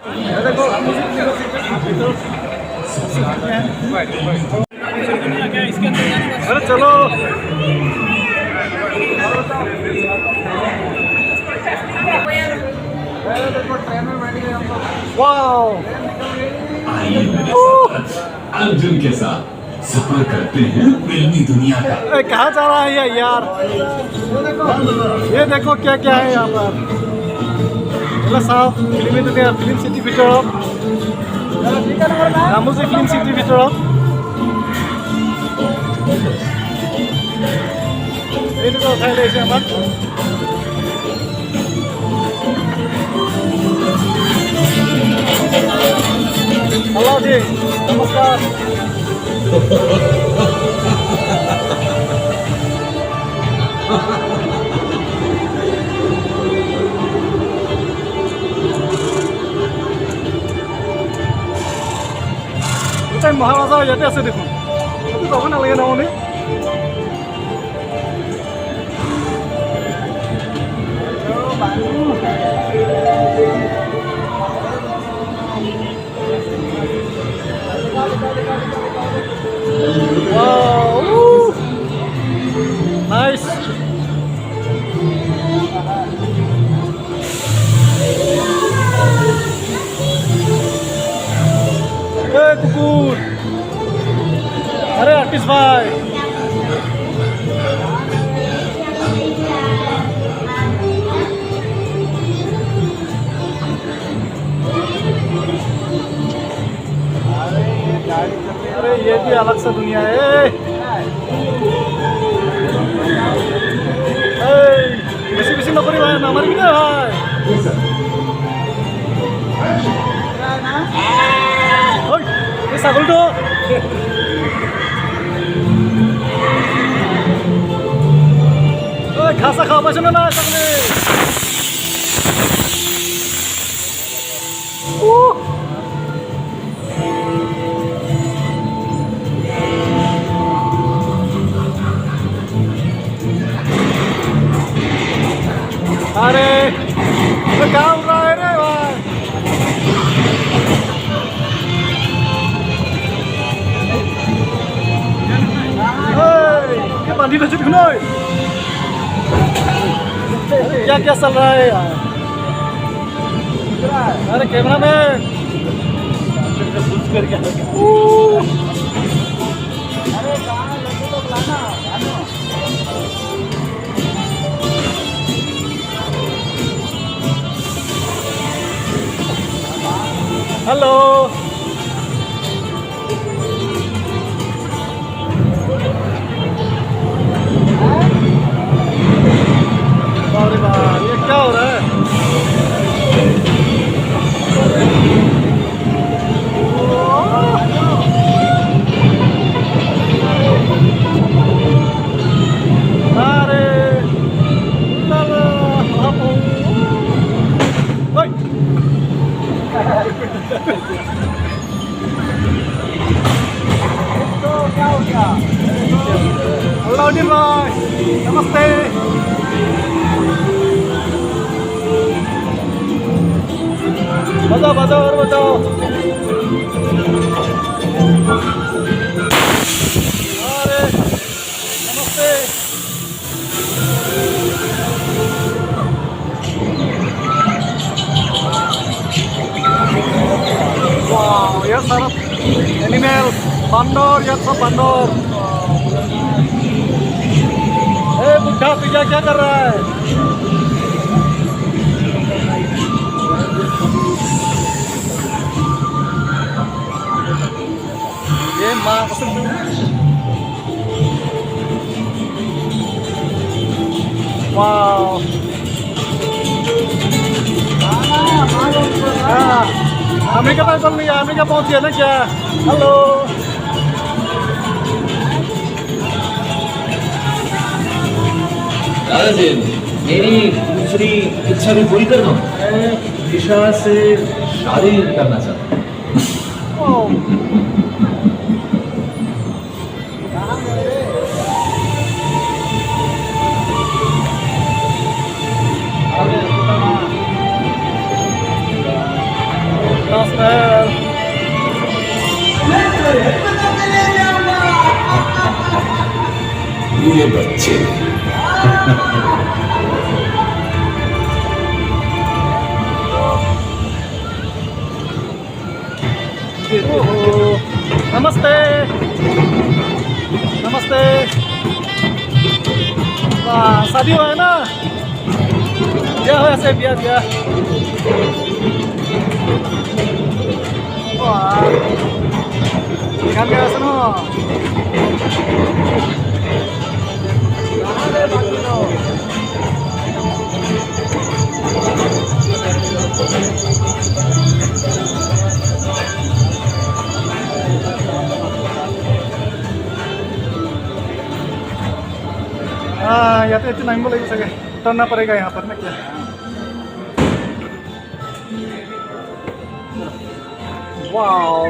अरे चलो वाओ अर्जुन के साथ सफर करते हैं फिल्मी दुनिया का। कहाँ जा रहा है यार? ये देखो क्या क्या है यहाँ पर। साफ फिल्मी दुनिया, फिल्म सिटी ভিতৰত নামুজি ফিল্ম সিটিৰ ভিতৰত এইটো উঠাই লৈছে আমাক। हेलो जी, नमस्कार। महाराजा ইয়াতে আছে দেখোন, যাব নালাগে নহ'লে। Nice. Hey kukur. अरे आर्टिस्ट भाई, अरे ये भी अलग सा दुनिया है। बेसी बेसी नकरी भाई, नामारी भी भाई। ये ছাগল তো ঘাসা খাওয়া পাইছ না ছাগলে? अरे क्या हो रहा है रे भाई? ये बांधी तो चुप नहीं। क्या क्या चल रहा है यार? अरे कैमरा मैन, हेलो। अरे वाह, ये क्या हो रहा है? अरे तो क्या हो गया? हेलो जी भाई, नमस्ते। बजाओ बजाओ और बजाओ। अरे नमस्ते। वाह, ये सारा एनिमल, बंदर, ये सब बंदर। ए बुढ़ा पिज्जा क्या कर रहा है? ये माँ वाह, अमेरिका में चल रही है, अमेरिका पहुंच गया ना क्या? हेलो। दादाजी, मेरी दूसरी इच्छा भी पूरी कर दो। मैं ईशा से शादी करना चाहता हूँ। नमस्कार ये बच्चे नमस्ते नमस्ते वाह शादी हुआ है ना बिया हो ऐसे बिया बिया वाह kan guys no या तो इतना नहीं बोलेगी सके उतरना पड़ेगा यहाँ पर ना क्या वाओ